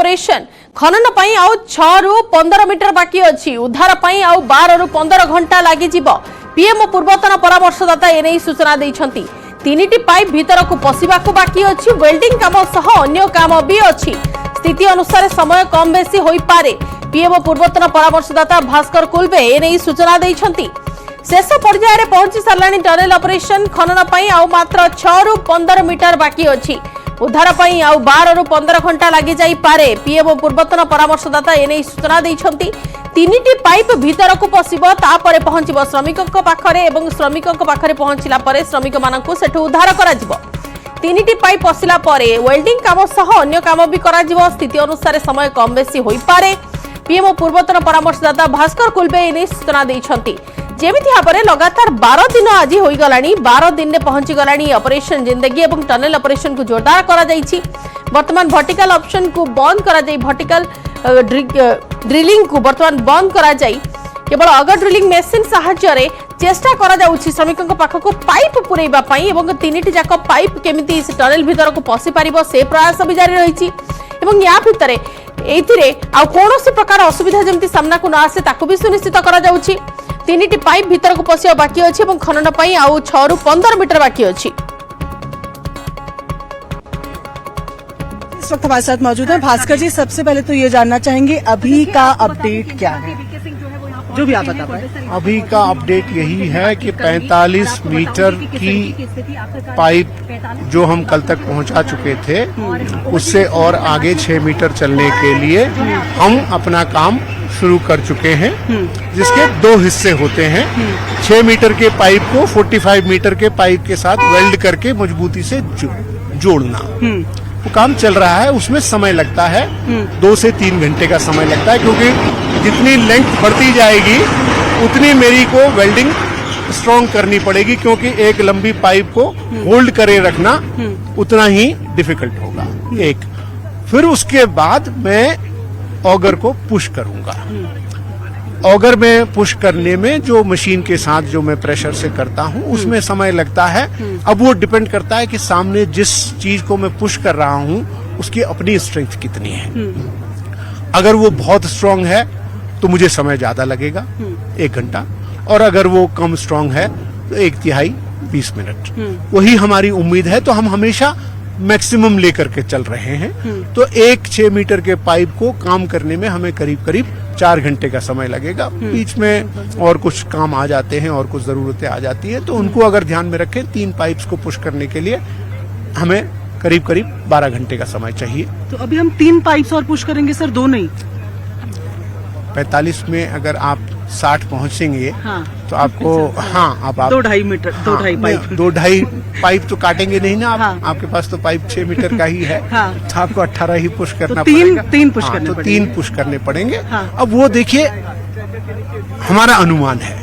Operation खनन पई आउ 6 रु 15 मीटर बाकी अछि। उद्धार पई आउ 12 रु 15 घंटा लागि जिवो। पीएम पूर्वतन परामर्शदाता एने सूचना दैछंती। तीनिटी पाइप भीतर को पसिबाकू बाकी अछि। वेल्डिंग काम सह अन्य काम भी अछि। स्थिति अनुसार समय कम बेसी होई पारे। पीएम पूर्वतन परामर्शदाता भास्कर कुलबे एने सूचना दैछंती। शेष पर्याय रे पहुंची सारलानी टनेल ऑपरेशन खनन पई आउ मात्र 6 रु 15 मीटर बाकी अछि। उद्धार पई आउ 12 रु 15 घंटा लागि जाई पारे। पीएम पूर्वतन परामर्शदाता एने सूचना दैछंती। तीनिटी पाइप भीतर को पसिबो तापरे पहुंचिबो श्रमिकक पाखरे एवं श्रमिकक पाखरे पहुंचिला परे श्रमिक मानकु सेठु उद्धार करा जिवो। तीनिटी पाइप पसिला परे वेल्डिंग काम सह अन्य काम भी करा जिवो। स्थिति अनुसार समय कम बेसी होई पारे। पीएम पूर्वतन परामर्शदाता भास्कर कुलबे एने सूचना दैछंती। जेमिति भाबरे लगातार 12 दिन आज होई गलानी। 12 दिन ने पहुंची गलानी ऑपरेशन जिंदगी एवं टनल ऑपरेशन को जोरदार करा जाईछि। वर्तमान वर्टिकल ऑप्शन को बंद करा जाई। वर्टिकल ड्रिलिंग को वर्तमान बंद करा जाई। केवल अगर ड्रिलिंग मशीन सहायता रे चेष्टा करा जाउछि श्रमिकक पाखक पाइप पुरैबा पई एवं तीनिटी जाक पाइप केमिति टनल भीतर को पसि पारिबो से प्रयास भी जारी रहिछि। एवं या भितरे एथिरे आ कोनोसी प्रकार असुविधा जेमति सामना को न आसे ताकू भी सुनिश्चित करा जाउछि। तीनिटी पाइप भीतर को पसिया बाकी अछि एवं खनन पई आउ 6 रु 15 मीटर बाकी अछि। इस वक्त हमारे साथ मौजूद है भास्कर जी। सबसे पहले तो ये जानना चाहेंगे अभी का अपडेट क्या है, जो भी आप बता पाए। अभी का अपडेट यही है कि 45 मीटर की पाइप जो हम कल तक पहुंचा चुके थे उससे और आगे 6 मीटर चलने के लिए हम अपना काम शुरू कर चुके हैं, जिसके 2 हिस्से होते हैं। 6 मीटर के पाइप को 45 मीटर के पाइप के साथ वेल्ड करके मजबूती से जोड़ना, वो काम चल रहा है। उसमें समय लगता है, 2 से 3 घंटे का समय लगता है, क्योंकि जितनी लेंथ बढ़ती जाएगी उतनी मेरी को वेल्डिंग स्ट्रॉन्ग करनी पड़ेगी, क्योंकि एक लंबी पाइप को होल्ड करे रखना उतना ही डिफिकल्ट होगा। एक फिर उसके बाद मैं ऑगर को पुश करूंगा। ऑगर में पुश करने में जो मशीन के साथ जो मैं प्रेशर से करता हूं उसमें समय लगता है। अब वो डिपेंड करता है कि सामने जिस चीज को मैं पुश कर रहा हूं उसकी अपनी स्ट्रेंथ कितनी है। अगर वो बहुत स्ट्रांग है तो मुझे समय ज्यादा लगेगा, 1 घंटा, और अगर वो कम स्ट्रांग है तो 1/3 20 मिनट। वही हमारी उम्मीद है। तो हम हमेशा मैक्सिमम लेकर के चल रहे हैं। तो एक 6 मीटर के पाइप को काम करने में हमें करीब करीब 4 घंटे का समय लगेगा। बीच में और कुछ काम आ जाते हैं और कुछ जरूरतें आ जाती हैं, तो उनको अगर ध्यान में रखें 3 पाइप्स को पुश करने के लिए हमें करीब करीब 12 घंटे का समय चाहिए। तो अभी हम 3 पाइप्स और पुश करेंगे सर, 2 नहीं। 45 में अगर आप 60 पहुंचेंगे तो आपको आप 2-2.5 मीटर 2.5 पाइप 2.5 पाइप तो काटेंगे नहीं ना आप। आपके पास तो पाइप 6 मीटर का ही है। तो आपको 18 ही पुश करना पड़ेगा। 3 पुश करने तो पड़ेंगे। 3 पुश करने पड़ेंगे। अब वो देखिए हमारा अनुमान है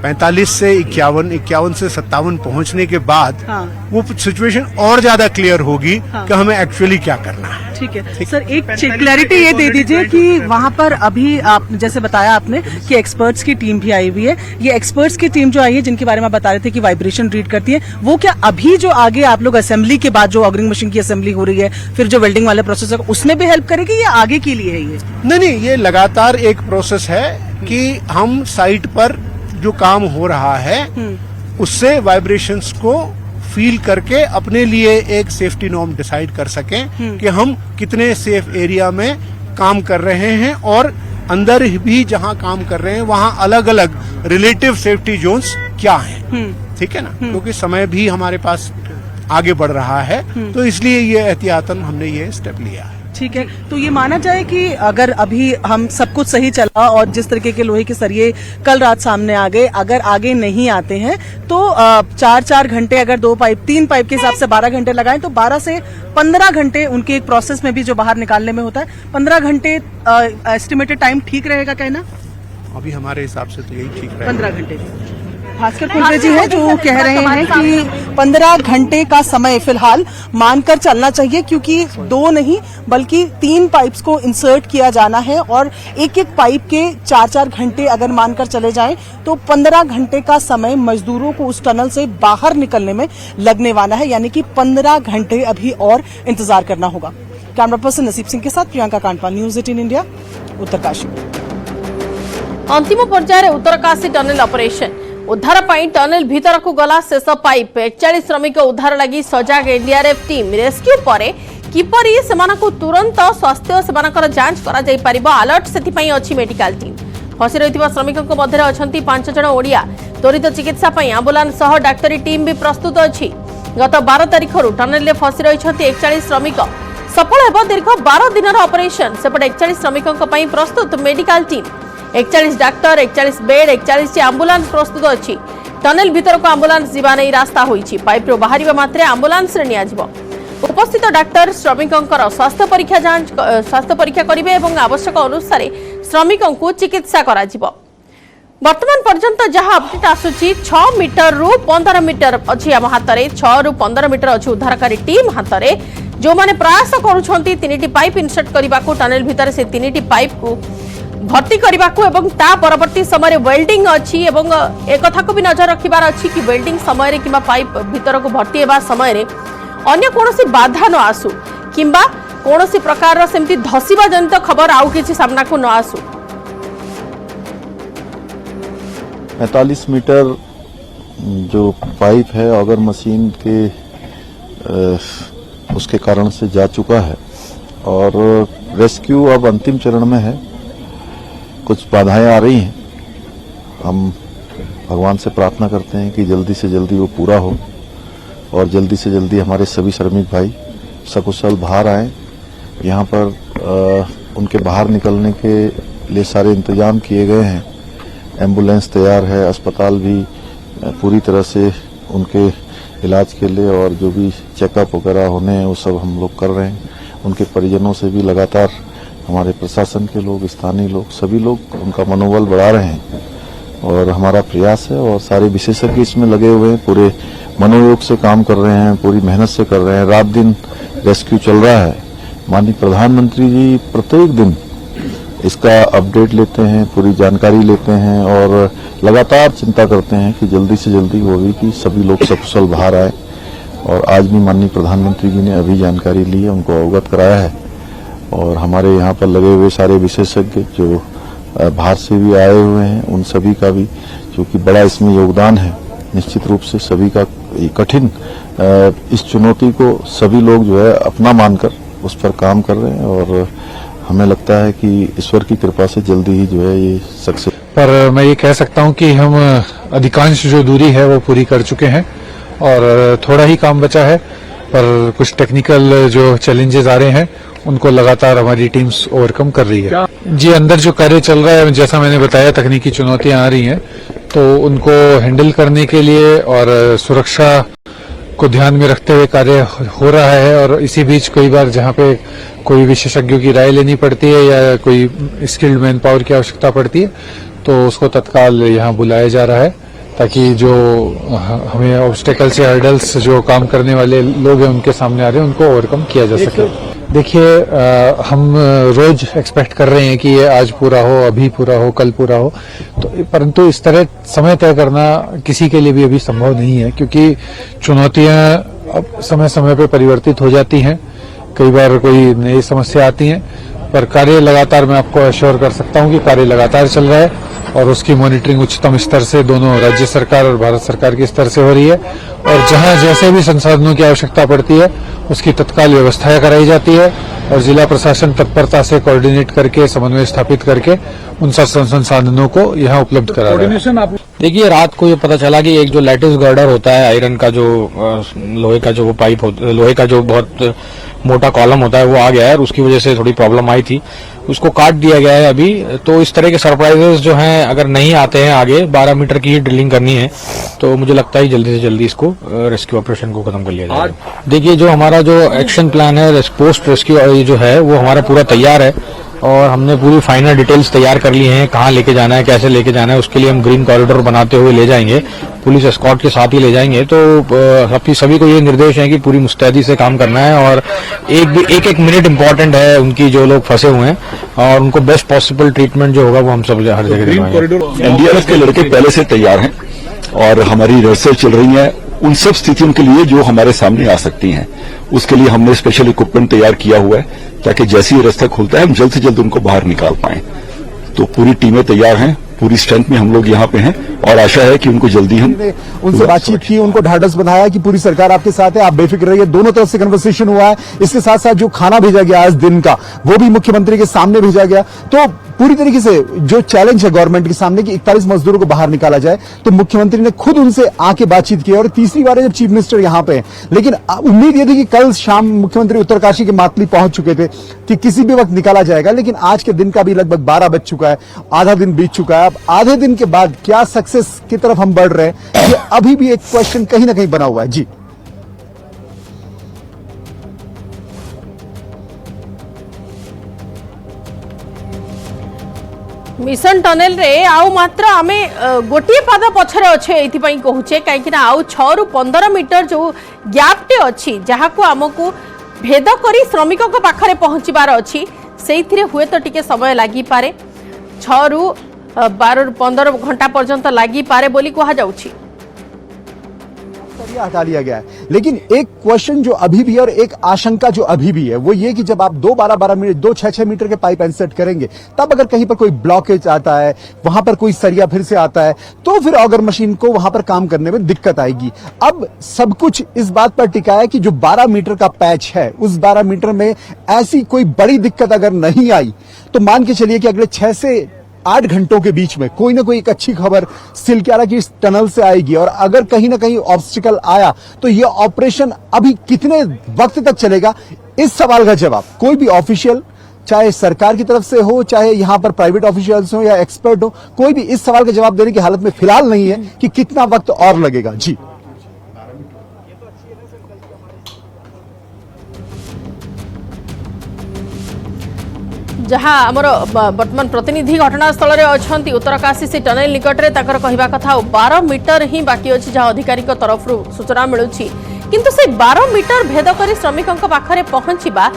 45 से 51 से 57 पहुंचने के बाद वो सिचुएशन और ज्यादा क्लियर होगी कि हमें एक्चुअली क्या करना है। ठीक है सर, एक क्लैरिटी ये दे दीजिए कि वहाँ पर अभी आप जैसे बताया आपने कि एक्सपर्ट्स की टीम भी आई हुई है। ये एक्सपर्ट्स की टीम जो आई है, जिनके बारे में आप बता रहे थे कि वाइब्रेशन रीड करती है, वो क्या अभी जो आगे आप लोग असेंबली के बाद जो ऑगरिंग मशीन की असेंबली हो रही है, फिर जो वेल्डिंग वाले प्रोसेस है, उसमें भी हेल्प करेगी या आगे के लिए है ये? नहीं, ये लगातार एक प्रोसेस है कि हम साइट पर जो काम हो रहा है उससे वाइब्रेशंस को फील करके अपने लिए एक सेफ्टी नॉर्म डिसाइड कर सकें कि हम कितने सेफ एरिया में काम कर रहे हैं, और अंदर भी जहां काम कर रहे हैं वहां अलग अलग रिलेटिव सेफ्टी जोन्स क्या हैं। ठीक है ना, क्योंकि समय भी हमारे पास आगे बढ़ रहा है, तो इसलिए ये एहतियातन हमने ये स्टेप लिया है। ठीक है, तो ये माना जाए कि अगर अभी हम सब कुछ सही चला और जिस तरीके के लोहे के सरिये कल रात सामने आ गए, अगर आगे नहीं आते हैं तो 4-4 घंटे, अगर 2 पाइप 3 पाइप के हिसाब से 12 घंटे लगाएं तो 12 से 15 घंटे उनके एक प्रोसेस में भी जो बाहर निकालने में होता है, 15 घंटे एस्टिमेटेड टाइम ठीक रहेगा कहना? अभी हमारे हिसाब से तो यही ठीक रहेगा, 15 घंटे। भास्कर कुलबे जी हैं जो कह रहे हैं कि 15 घंटे का समय फिलहाल मानकर चलना चाहिए, क्योंकि 2 नहीं बल्कि 3 पाइप्स को इंसर्ट किया जाना है और एक एक पाइप के 4-4 घंटे अगर मानकर चले जाएं तो 15 घंटे का समय मजदूरों को उस टनल से बाहर निकलने में लगने वाला है, यानी कि 15 घंटे अभी और इंतजार करना होगा। कैमरा पर्सन नसीब सिंह के साथ प्रियंका कांडपा, न्यूज 18 इंडिया, उत्तरकाशी। अंतिम पर्यायर उत्तरकाशी टनेल ऑपरेशन उद्धार पाई टनेल भीतर को गला शेष पाइप 41 श्रमिक उद्धार लगी सजाग एनडीआरएफ टीम रेस्क्यू पर किपरि सेमानकु तुरंत स्वास्थ्य सेमानकर जांच करा जाई परिबो अलर्ट सेति अछि मेडिकल टीम। फसी रहितबा श्रमिकक मध्य अछंती 5 जण ओडिया त्वरित चिकित्सा पई एम्बुलेंस सह डाक्तरी टीम भी प्रस्तुत अछि। गत 12 तारिख टनेल में फसी रहिछंती 41 श्रमिक सफल हेबो दीर्घ 12 दिन ऑपरेशन सेपटे 41 श्रमिकक पई प्रस्तुत medical team 41 doctor 41 bed 41 ambulance प्रस्तुत अछि। टनेल भीतर को एम्बुलेंस जीवा नहीं रास्ता होईछि पाइप रो बाहरिबा मात्रे एम्बुलेंस रे निया जिवो। उपस्थित डाक्तर श्रमिकंकर स्वास्थ्य परीक्षा करिवे एवं आवश्यक अनुसार श्रमिकों को चिकित्सा करा जिवो। वर्तमान पर्यंत जहां अपडेट आसुची 6 मीटर रु 15 मीटर अछि हम हातरे 6 रु 15 मीटर अछि उद्धारकारी टीम हातरे जो माने प्रयास करूछंती 3टी पाइप इंसर्ट करबा को टनेल भीतर से 3टी पाइप को भर्ती करबा को एवं ता परवर्ती समय वेल्डिंग अछि एवं एक कथा को भी नजर रखिबार अछि कि वेल्डिंग समय रे किबा पाइप भीतर को भर्ती हेबा समय रे अन्य कोनोसी बाधा न आसु किंबा कोनोसी प्रकार रो सेमति धसिबा जनित खबर आउ किछि सामना को न आसु। 45 मीटर जो पाइप है ऑगर मशीन के उसके कारण से जा चुका है और रेस्क्यू अब अंतिम चरण में है। कुछ बाधाएं आ रही हैं, हम भगवान से प्रार्थना करते हैं कि जल्दी से जल्दी वो पूरा हो और जल्दी से जल्दी हमारे सभी श्रमिक भाई सकुशल बाहर आए। यहाँ पर उनके बाहर निकलने के लिए सारे इंतजाम किए गए हैं, एम्बुलेंस तैयार है, अस्पताल भी पूरी तरह से उनके इलाज के लिए और जो भी चेकअप वगैरह होने हैं वो सब हम लोग कर रहे हैं। उनके परिजनों से भी लगातार हमारे प्रशासन के लोग, स्थानीय लोग, सभी लोग उनका मनोबल बढ़ा रहे हैं और हमारा प्रयास है और सारे विशेषज्ञ इसमें लगे हुए हैं, पूरे मनोयोग से काम कर रहे हैं, पूरी मेहनत से कर रहे हैं। रात दिन रेस्क्यू चल रहा है। माननीय प्रधानमंत्री जी प्रत्येक दिन इसका अपडेट लेते हैं, पूरी जानकारी लेते हैं और लगातार चिंता करते हैं कि जल्दी से जल्दी हो भी कि सभी लोग सकुशल बाहर आए। और आज भी माननीय प्रधानमंत्री जी ने अभी जानकारी ली है, उनको अवगत कराया है और हमारे यहाँ पर लगे हुए सारे विशेषज्ञ जो बाहर से भी आए हुए हैं उन सभी का भी क्योंकि बड़ा इसमें योगदान है। निश्चित रूप से सभी का कठिन इस चुनौती को सभी लोग जो है अपना मानकर उस पर काम कर रहे हैं और हमें लगता है कि ईश्वर की कृपा से जल्दी ही जो है ये सक्सेस। पर मैं ये कह सकता हूँ कि हम अधिकांश जो दूरी है वो पूरी कर चुके हैं और थोड़ा ही काम बचा है, पर कुछ टेक्निकल जो चैलेंजेस आ रहे हैं उनको लगातार हमारी टीम्स ओवरकम कर रही है। जी, अंदर जो कार्य चल रहा है जैसा मैंने बताया तकनीकी चुनौतियां आ रही हैं तो उनको हैंडल करने के लिए और सुरक्षा को ध्यान में रखते हुए कार्य हो रहा है और इसी बीच कई बार जहां पे कोई विशेषज्ञों की राय लेनी पड़ती है या कोई स्किल्ड मैन पावर की आवश्यकता पड़ती है तो उसको तत्काल यहाँ बुलाया जा रहा है ताकि जो हमें ऑब्स्टेकल्स या हर्डल्स जो काम करने वाले लोग हैं उनके सामने आ रहे हैं उनको ओवरकम किया जा सके। देखिए, हम रोज एक्सपेक्ट कर रहे हैं कि ये आज पूरा हो, अभी पूरा हो, कल पूरा हो, तो परंतु इस तरह समय तय करना किसी के लिए भी अभी संभव नहीं है क्योंकि चुनौतियां अब समय समय पर परिवर्तित हो जाती हैं, कई बार कोई नई समस्या आती हैं, पर कार्य लगातार मैं आपको अश्योर कर सकता हूं कि कार्य लगातार चल रहा है और उसकी मॉनिटरिंग उच्चतम स्तर से दोनों राज्य सरकार और भारत सरकार के स्तर से हो रही है और जहां जैसे भी संसाधनों की आवश्यकता पड़ती है उसकी तत्काल व्यवस्था कराई जाती है और जिला प्रशासन तत्परता से कोऑर्डिनेट करके समन्वय स्थापित करके उन संसाधनों को यहाँ उपलब्ध करा रहा है। देखिए, रात को ये पता चला कि एक जो लैटिस गर्डर होता है आयरन का जो लोहे का जो वो पाइप लोहे का जो बहुत मोटा कॉलम होता है वो आ गया है और उसकी वजह से थोड़ी प्रॉब्लम आई थी, उसको काट दिया गया है अभी। तो इस तरह के सरप्राइजेस जो हैं अगर नहीं आते हैं आगे 12 मीटर की ही ड्रिलिंग करनी है तो मुझे लगता है जल्दी से जल्दी इसको रेस्क्यू ऑपरेशन को खत्म कर लिया जाएगा। देखिए, जो हमारा जो एक्शन प्लान है पोस्ट रेस्क्यू जो है वो हमारा पूरा तैयार है और हमने पूरी फाइनल डिटेल्स तैयार कर ली हैं, कहाँ लेके जाना है, कैसे लेके जाना है, उसके लिए हम ग्रीन कॉरिडोर बनाते हुए ले जाएंगे, पुलिस एस्कॉर्ट के साथ ही ले जाएंगे। तो सभी को ये निर्देश है कि पूरी मुस्तैदी से काम करना है और एक मिनट इम्पोर्टेंट है उनकी, जो लोग फंसे हुए हैं और उनको बेस्ट पॉसिबल ट्रीटमेंट जो होगा वो हम सब हर जगह दिलवाएंगे। एनडीआरएफ के लड़के पहले से तैयार हैं और हमारी रिहर्सल चल रही है उन सब स्थितियों के लिए जो हमारे सामने आ सकती हैं, उसके लिए हमने स्पेशल इक्विपमेंट तैयार किया हुआ है ताकि जैसे ही रास्ता खुलता है हम जल्द से जल्द उनको बाहर निकाल पाएं। तो पूरी टीमें तैयार हैं, पूरी स्ट्रेंथ में हम लोग यहाँ पे हैं और आशा है कि उनको जल्दी हम उनसे बातचीत की, उनको ढाढ़स बंधाया कि पूरी सरकार आपके साथ है, आप बेफिक्र रहिए। दोनों तरफ से कन्वर्सेशन हुआ है। इसके साथ साथ जो खाना भेजा गया आज दिन का, वो भी मुख्यमंत्री के सामने भेजा गया। तो पूरी तरीके से जो चैलेंज है गवर्नमेंट के सामने कि 41 मजदूरों को बाहर निकाला जाए, तो मुख्यमंत्री ने खुद उनसे आके बातचीत की और तीसरी बार है जब चीफ मिनिस्टर यहां पे हैं। लेकिन उम्मीद ये थी कि कल शाम मुख्यमंत्री उत्तरकाशी के मातली पहुंच चुके थे कि किसी भी वक्त निकाला जाएगा, लेकिन आज के दिन का भी लगभग 12 बज चुका है, आधा दिन बीत चुका है। अब आधे दिन के बाद क्या सक्सेस की तरफ हम बढ़ रहे हैं, ये अभी भी एक क्वेश्चन कहीं ना कहीं बना हुआ है। जी मिशन टनेल रे आउ मात्र आमे गोटे पाद पछरे अच्छे एथिपाई कहूचे कहीं आउ 6 रु 15 मीटर जो गैपटे अच्छी जहाँ को आमको भेद करी श्रमिकों के पाखरे पहुँचबार अच्छी से हुए तो टिके समय लगी पारे 6 रु 12 रु 15 घंटा पर्यंत लगी पारे बोली कहा जाउछि। हटा लिया गया है, लेकिन एक क्वेश्चन जो अभी भी है और एक आशंका जो अभी भी है वो ये कि जब आप 2-12 मीटर 2-6 मीटर के पाइप इंसर्ट करेंगे, तब अगर कहीं पर कोई ब्लॉकेज आता है, वहां पर कोई सरिया फिर से आता है, तो फिर ऑगर मशीन को वहां पर काम करने में दिक्कत आएगी। अब सब कुछ इस बात पर टिका है कि जो 12 मीटर का पैच है, उस 12 मीटर में ऐसी कोई बड़ी दिक्कत अगर नहीं आई तो मान के चलिए कि अगले 6 से 8 घंटों के बीच में कोई ना कोई एक अच्छी खबर सिलक्यारा की इस टनल से आएगी। और अगर कहीं ना कहीं ऑब्स्टिकल आया तो ये ऑपरेशन अभी कितने वक्त तक चलेगा, इस सवाल का जवाब कोई भी ऑफिशियल, चाहे सरकार की तरफ से हो, चाहे यहां पर प्राइवेट ऑफिशियल्स हो या एक्सपर्ट हो, कोई भी इस सवाल का जवाब देने की हालत में फिलहाल नहीं है कि कितना वक्त और लगेगा। जी जहाँ आमर वर्तमान प्रतिनिधि घटनास्थल में अच्छा उत्तरकाशी से टनेल निकट में ताकर कहवा कथा 12 मीटर ही बाकी अच्छी जहाँ अधिकारी तरफ सूचना मिलूँ किंतु से 12 मीटर भेद कर श्रमिकों पाखरे पहुंचवा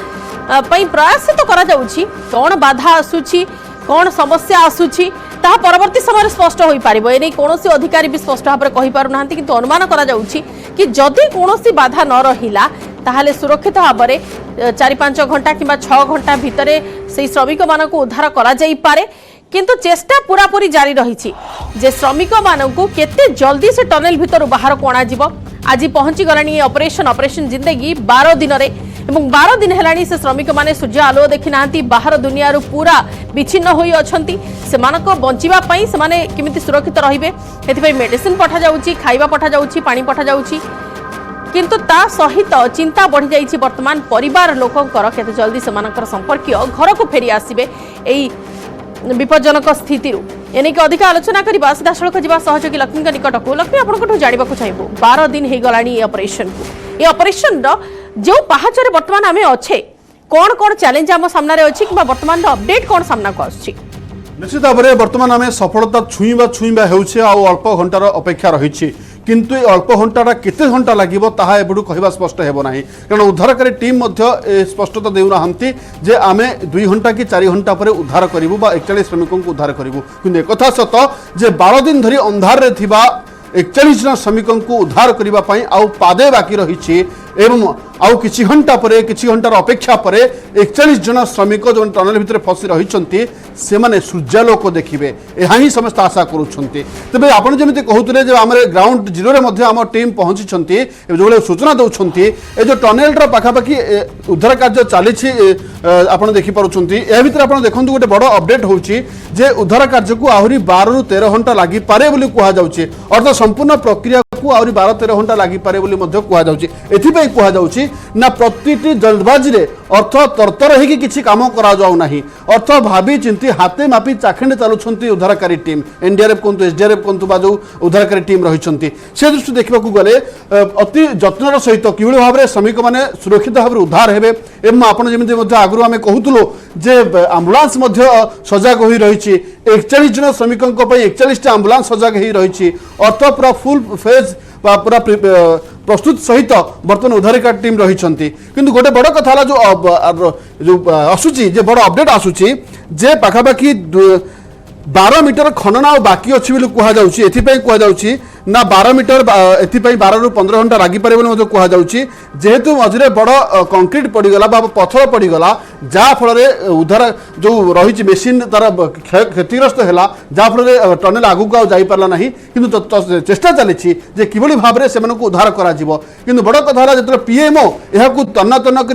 प्रयास तो करा जाउछि। कौन बाधा आसुछि, कौन समस्या आसुछि ताहा परवर्ती समय स्पष्ट हो पारिबो। एने कोनोसी अधिकारी भी स्पष्ट भाव में कहि पारु नाहंती, किंतु अनुमान करा जाउछि कि जदि कोनोसी बाधा न रहिला ताहले सुरक्षित भाव में 4-5 घंटा किंबा 6 घंटा भितर से श्रमिक मान को उद्धार करा जाई पारे। किंतु चेष्टा पूरा पूरी जारी रही जे श्रमिक मानू केते जल्दी से टनेल भितर बाहर को अणाजिबो। आज पहुंची गलानी ऑपरेशन जिंदगी 12 दिन रे एवं 12 दिन हेलानी से श्रमिक माने सूर्य आलो देखि नांती, बाहर दुनिया रो पूरा विच्छिन्न होई अछंती। सेमानको बंचिबा पई सेमाने केमिति सुरक्षित रहिबे एथिपई मेडिसिन पठा जाउची, खाइबा पठा जाउची, पानी पठा जाउची, किंतु ता सहित चिंता बढ़ी जाइछि वर्तमान परिवार लोकंकर केते जल्दी सेमानकर संपर्कीय घर को फेरी आसीबे एई विपज्जनक स्थिति। एनेक अधिक आलोचना करबा सीधा सड़क जीवा सहयोगी लक्ष्मी निकट को। लक्ष्मी आपको जानवा चाहिए 12 दिन हो गलानी ऑपरेशन को, ये ऑपरेशन जो पहाचरे वर्तमान आम अच्छे कौन कौन चैलेंज आम सामने अच्छी कि वर्तमान अपडेट कौन सामना को आछि? निश्चित भाव में वर्तमान आम सफलता छुईबा होउछे आ अल्प घंटार अपेक्षा रही, किंतु अल्प घंटा केते घंटा लगिबो ताहा एबडू कहबा स्पष्ट हेबो नाही, कारण उद्धारकारी टीम मध्य स्पष्टता देउ नाहंती जे आमे 2 घंटा कि 4 घंटा पर उद्धार करिवु बा 41 श्रमिकों को उद्धार करिवु। किंतु एकथा सत जे 12 दिन धरी अंधार रे थिबा 41 जन श्रमिकों को उद्धार करबा पई आउ पादे बाकी रही एवं आउ किछि घंटा परे किछि घंटार अपेक्षा परे 41 जन श्रमिक जो टनल भितर फसी रही से माने सूर्यालोक देखिबे एहा ही समस्त आशा करूछंती। तबे आपण जेमिति कहउतले जे हमरे ग्राउंड जीरो रे मध्ये हम टीम पहुंचीछंती जो सूचना दउछंती ए जो टनल रो पाखापाखी उद्धार कार्य चालीछि आपण देखि पारुछंती। ए भितर आपण देखंतु गोटे बड़ अपडेट होउछि जे उद्धार कार्य को आहुरी 12 रु 13 घंटा लागि पारे बोली कुहा जाउछि, अर्थात संपूर्ण प्रक्रिया को आहुरी 12-13 घंटा लागि पारे बोली मध्ये कुहा जाउछि। एथिपई कुहा जाउछि ना प्रतिटी जल्दबाजी रे अर्थ तरतर होगी किसी काम करा जाऊ नाही, अर्थ भावी चिंती हाथे मापी चाखंडे चलुछंती उद्धारकारी टीम एनडीआरएफ कोंतु एसडीआरएफ कोंतु बा जो उद्धारकारी टीम रहिछंती। से दृष्टि देखा गले अति जत्नर सहित किभଳି भाव श्रमिक माने सुरक्षित भाव उद्धार हेबे एवं आपण जेमिति मध्ये आगु आमे कहूतलो जे एम्बुलेंस मध्ये सजग होई रहिछि 41 जन श्रमिकों पई 41 टा एम्बुलेंस सजग होई रहिछि, अर्थ पूरा फुल फेज पूरा प्रस्तुत सहित बर्तमान उद्धारकारी टीम रही। किंतु गोटे बड़ कथा जो आसूची जे बड़ अपडेट आसूची जे पाखापाखी 12 मीटर खनन बाकी अच्छी कहुच्छी। एथिपाई कहुच्छी ना 12 मीटर एथिपाई 12 रु 15 घंटा लगी पारे बोली मते कहा जाउची जेहेतु मझिरे बड़ कंक्रीट पड़ीगला बा पत्थर पड़ीगला जा फल उद्धार जो रही मेसीन तार क्षतिग्रस्त है जहाँ फल टनेल आगू को जाई पारला नहीं किंतु चेष्टा चली जे किभली भाव में से उद्धार करा बड़ कथा जो पीएमओ यहाँ तन्ना तन्न